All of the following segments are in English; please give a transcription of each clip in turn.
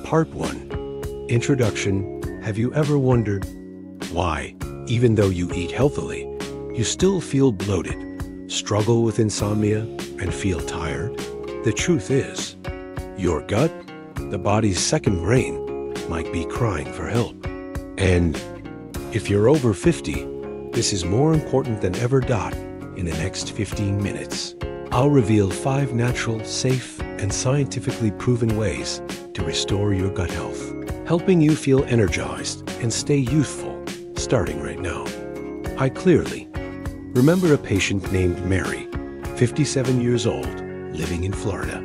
Part 1. Introduction. Have you ever wondered why, even though you eat healthily, you still feel bloated, struggle with insomnia, and feel tired? The truth is, your gut, the body's second brain, might be crying for help. And if you're over 50, this is more important than ever. In the next 15 minutes, I'll reveal 5 natural, safe, and scientifically proven ways to restore your gut health, helping you feel energized and stay youthful, starting right now. I clearly remember a patient named Mary, 57 years old, living in Florida.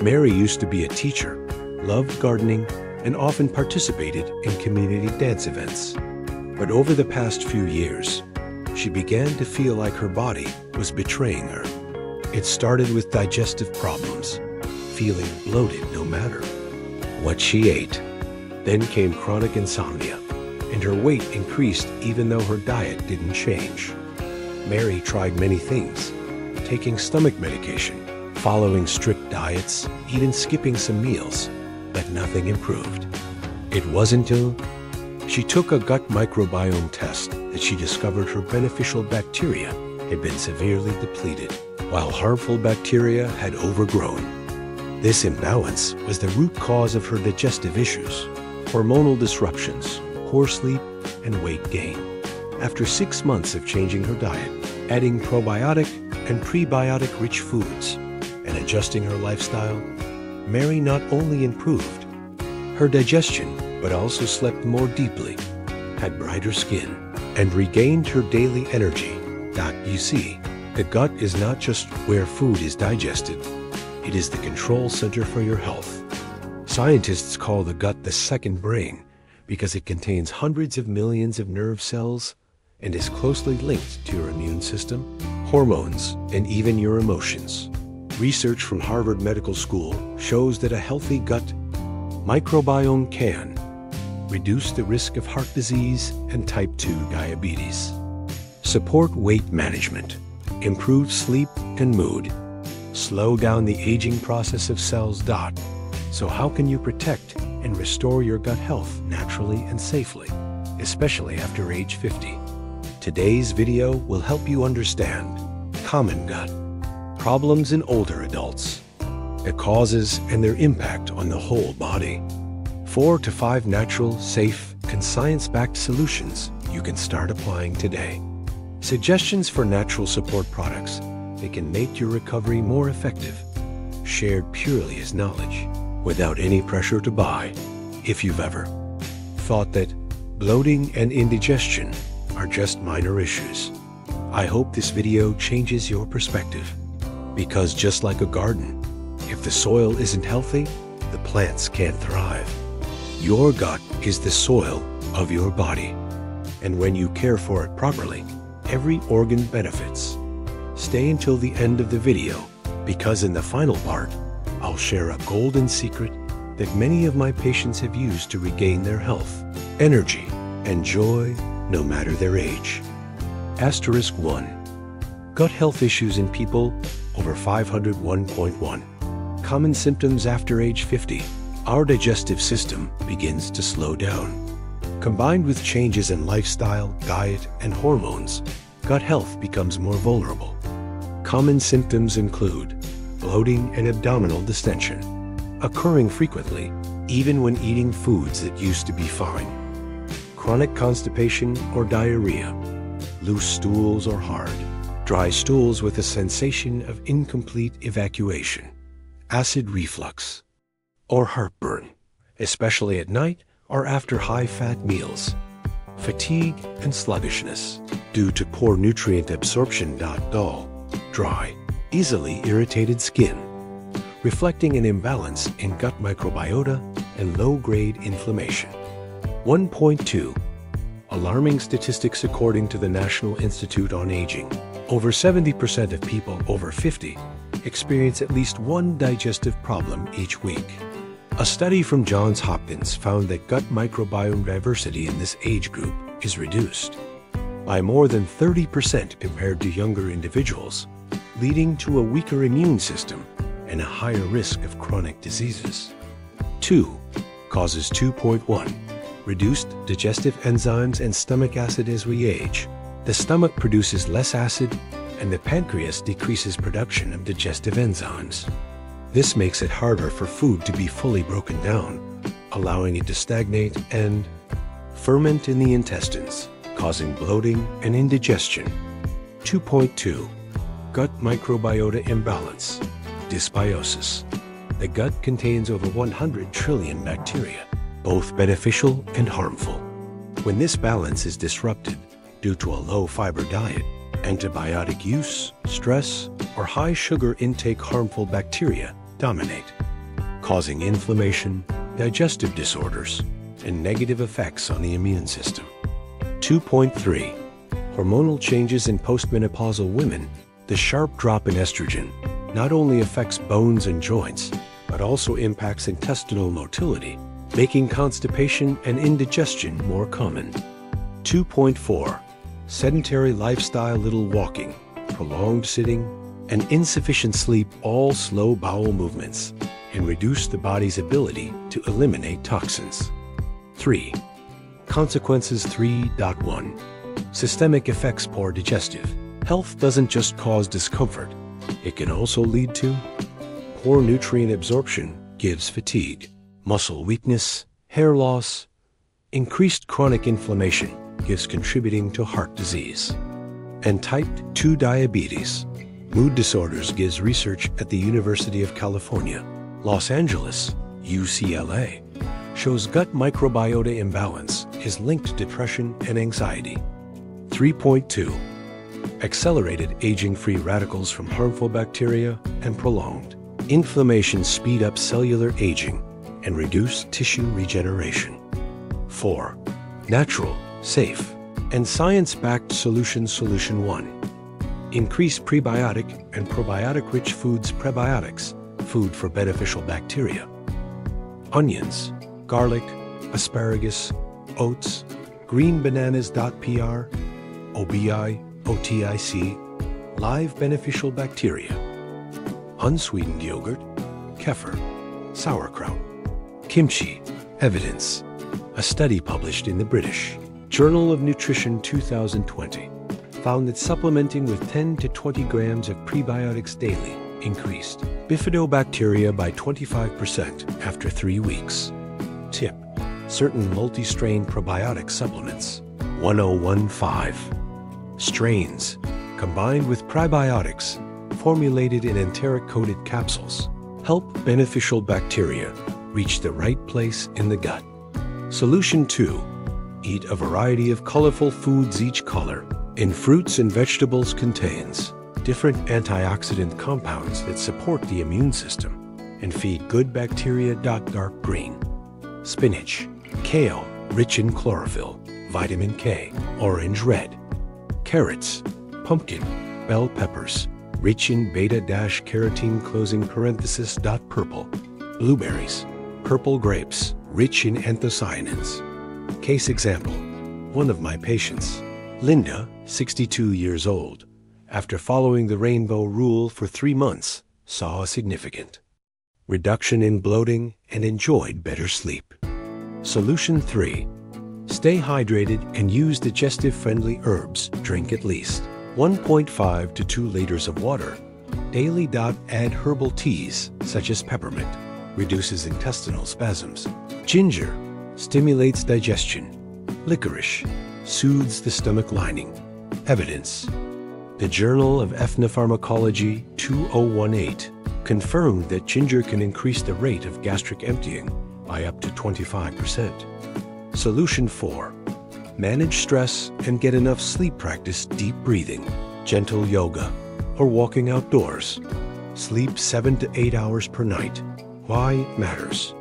Mary used to be a teacher, loved gardening, and often participated in community dance events. But over the past few years, she began to feel like her body was betraying her. It started with digestive problems, feeling bloated no matter what she ate. Then came chronic insomnia, and her weight increased even though her diet didn't change. Mary tried many things, taking stomach medication, following strict diets, even skipping some meals, but nothing improved. It wasn't until she took a gut microbiome test that she discovered her beneficial bacteria had been severely depleted, while harmful bacteria had overgrown. This imbalance was the root cause of her digestive issues, hormonal disruptions, poor sleep, and weight gain. After 6 months of changing her diet, adding probiotic and prebiotic-rich foods, and adjusting her lifestyle, Mary not only improved her digestion, but also slept more deeply, had brighter skin, and regained her daily energy. You see, the gut is not just where food is digested, it is the control center for your health. Scientists call the gut the second brain because it contains hundreds of millions of nerve cells and is closely linked to your immune system, hormones, and even your emotions. Research from Harvard Medical School shows that a healthy gut microbiome can reduce the risk of heart disease and type 2 diabetes, support weight management, improve sleep and mood, slow down the aging process of cells. So how can you protect and restore your gut health naturally and safely, especially after age 50? Today's video will help you understand common gut problems in older adults, the causes and their impact on the whole body, 4 to 5 natural, safe, and science-backed solutions you can start applying today. Suggestions for natural support products that can make your recovery more effective, shared purely as knowledge, without any pressure to buy. If you've ever thought that bloating and indigestion are just minor issues, I hope this video changes your perspective. Because just like a garden, if the soil isn't healthy, the plants can't thrive. Your gut is the soil of your body, and when you care for it properly, every organ benefits. Stay until the end of the video, because in the final part, I'll share a golden secret that many of my patients have used to regain their health, energy, and joy no matter their age. Asterisk 1. Gut health issues in people over 501.1. Common symptoms after age 50. Our digestive system begins to slow down. Combined with changes in lifestyle, diet, and hormones, gut health becomes more vulnerable. Common symptoms include bloating and abdominal distension, occurring frequently even when eating foods that used to be fine. Chronic constipation or diarrhea, loose stools or hard, dry stools with a sensation of incomplete evacuation, acid reflux, or heartburn, especially at night or after high-fat meals, fatigue and sluggishness due to poor nutrient absorption. Dull, dry, easily irritated skin, reflecting an imbalance in gut microbiota and low-grade inflammation. 1.2. Alarming statistics. According to the National Institute on Aging, over 70% of people over 50 experience at least one digestive problem each week. A study from Johns Hopkins found that gut microbiome diversity in this age group is reduced by more than 30% compared to younger individuals, leading to a weaker immune system and a higher risk of chronic diseases. 2. Causes 2.1. Reduced digestive enzymes and stomach acid as we age. The stomach produces less acid, and the pancreas decreases production of digestive enzymes. This makes it harder for food to be fully broken down, allowing it to stagnate and ferment in the intestines, causing bloating and indigestion. 2.2. Gut microbiota imbalance. Dysbiosis. The gut contains over 100 trillion bacteria, both beneficial and harmful. When this balance is disrupted due to a low-fiber diet, antibiotic use, stress, or high sugar intake, harmful bacteria dominate, causing inflammation, digestive disorders, and negative effects on the immune system. 2.3. Hormonal changes in postmenopausal women. The sharp drop in estrogen not only affects bones and joints, but also impacts intestinal motility, making constipation and indigestion more common. 2.4. Sedentary lifestyle, little walking, prolonged sitting, and insufficient sleep all slow bowel movements and reduce the body's ability to eliminate toxins. 3. Consequences 3.1. Systemic effects. Poor digestive health doesn't just cause discomfort, it can also lead to poor nutrient absorption, gives fatigue, muscle weakness, hair loss, increased chronic inflammation, gives contributing to heart disease, and type 2 diabetes. Mood disorders, gives research at the University of California, Los Angeles, UCLA, shows gut microbiota imbalance is linked to depression and anxiety. 3.2. Accelerated aging. Free radicals from harmful bacteria and prolonged inflammation speed up cellular aging and reduce tissue regeneration. 4. Natural, safe, and science-backed solutions. Solution 1. Increase prebiotic and probiotic-rich foods. Prebiotics, food for beneficial bacteria. Onions, garlic, asparagus, oats, green bananas. PR, OBI, OTIC, live beneficial bacteria. Unsweetened yogurt, kefir, sauerkraut, kimchi. Evidence. A study published in the British Journal of Nutrition 2020 found that supplementing with 10 to 20 grams of prebiotics daily increased bifidobacteria by 25% after 3 weeks. Tip: certain multi-strain probiotic supplements. 1015. Strains combined with prebiotics formulated in enteric-coated capsules help beneficial bacteria reach the right place in the gut. Solution 2. Eat a variety of colorful foods. Each color in fruits and vegetables contains different antioxidant compounds that support the immune system and feed good bacteria. Dark green, spinach, kale, rich in chlorophyll, vitamin K, orange red. Carrots, pumpkin, bell peppers, rich in beta-carotene. Purple. Blueberries, purple grapes, rich in anthocyanins. Case example: one of my patients, Linda, 62 years old, after following the rainbow rule for 3 months, saw a significant reduction in bloating and enjoyed better sleep. Solution 3. Stay hydrated and use digestive-friendly herbs. Drink at least 1.5 to 2 liters of water daily. Add herbal teas such as peppermint, reduces intestinal spasms. Ginger stimulates digestion. Licorice soothes the stomach lining. Evidence. The Journal of Ethnopharmacology 2018 confirmed that ginger can increase the rate of gastric emptying by up to 25%. Solution 4. Manage stress and get enough sleep. Practice deep breathing, gentle yoga, or walking outdoors. Sleep 7 to 8 hours per night. Why it matters.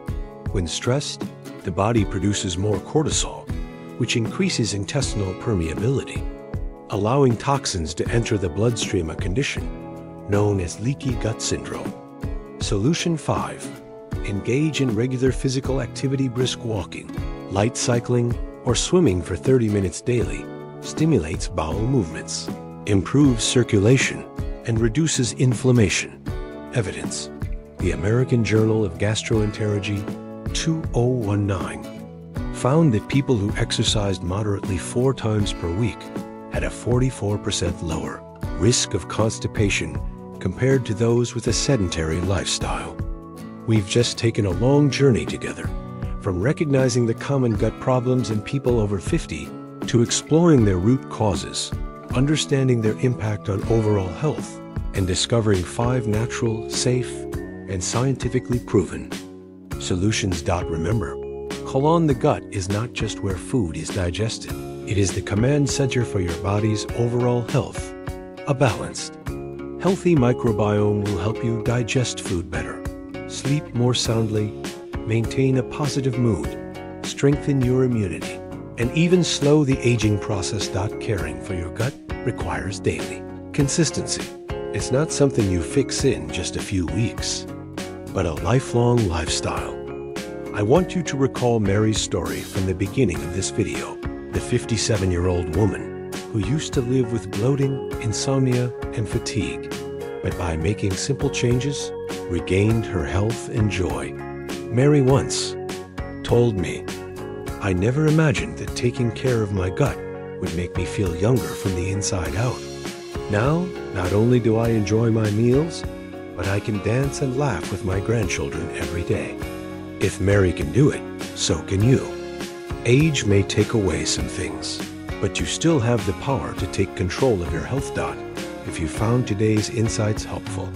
When stressed, the body produces more cortisol, which increases intestinal permeability, allowing toxins to enter the bloodstream, a condition known as leaky gut syndrome. Solution 5. Engage in regular physical activity. Brisk walking, light cycling, or swimming for 30 minutes daily stimulates bowel movements, improves circulation, and reduces inflammation. Evidence. The American Journal of Gastroenterology 2019 found that people who exercised moderately 4 times per week had a 44% lower risk of constipation compared to those with a sedentary lifestyle. We've just taken a long journey together, from recognizing the common gut problems in people over 50 to exploring their root causes, understanding their impact on overall health, and discovering 5 natural, safe, and scientifically proven solutions. Remember, colon, the gut, is not just where food is digested. It is the command center for your body's overall health. A balanced, healthy microbiome will help you digest food better, sleep more soundly, maintain a positive mood, strengthen your immunity, and even slow the aging process. Caring for your gut requires daily consistency. It's not something you fix in just a few weeks, but a lifelong lifestyle. I want you to recall Mary's story from the beginning of this video, the 57-year-old woman who used to live with bloating, insomnia, and fatigue, but by making simple changes, regained her health and joy. Mary once told me, "I never imagined that taking care of my gut would make me feel younger from the inside out. Now, not only do I enjoy my meals, but I can dance and laugh with my grandchildren every day." If Mary can do it, so can you. Age may take away some things, but you still have the power to take control of your health. If you found today's insights helpful,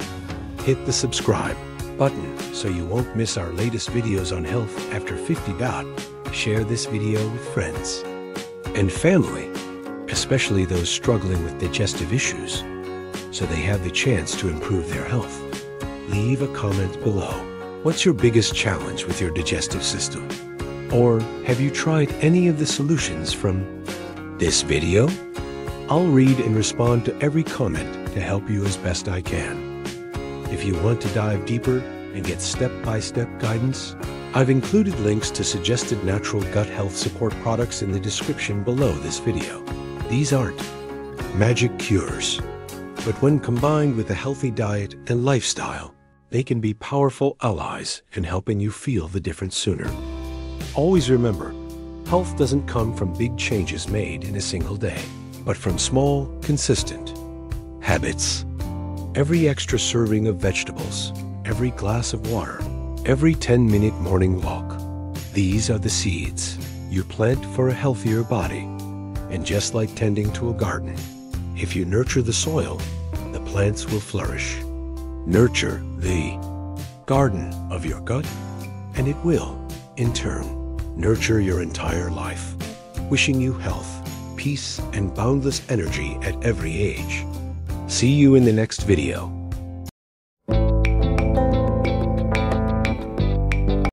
hit the subscribe button so you won't miss our latest videos on health after 50. Share this video with friends and family, especially those struggling with digestive issues, so they have the chance to improve their health. Leave a comment below. What's your biggest challenge with your digestive system? Or have you tried any of the solutions from this video? I'll read and respond to every comment to help you as best I can. If you want to dive deeper and get step-by-step guidance, I've included links to suggested natural gut health support products in the description below this video. These aren't magic cures, but when combined with a healthy diet and lifestyle, they can be powerful allies in helping you feel the difference sooner. Always remember, health doesn't come from big changes made in a single day, but from small, consistent habits. Every extra serving of vegetables, every glass of water, every 10-minute morning walk. These are the seeds you plant for a healthier body. And just like tending to a garden, if you nurture the soil, the plants will flourish. Nurture the garden of your gut, and it will, in turn, nurture your entire life. Wishing you health, peace, and boundless energy at every age. See you in the next video.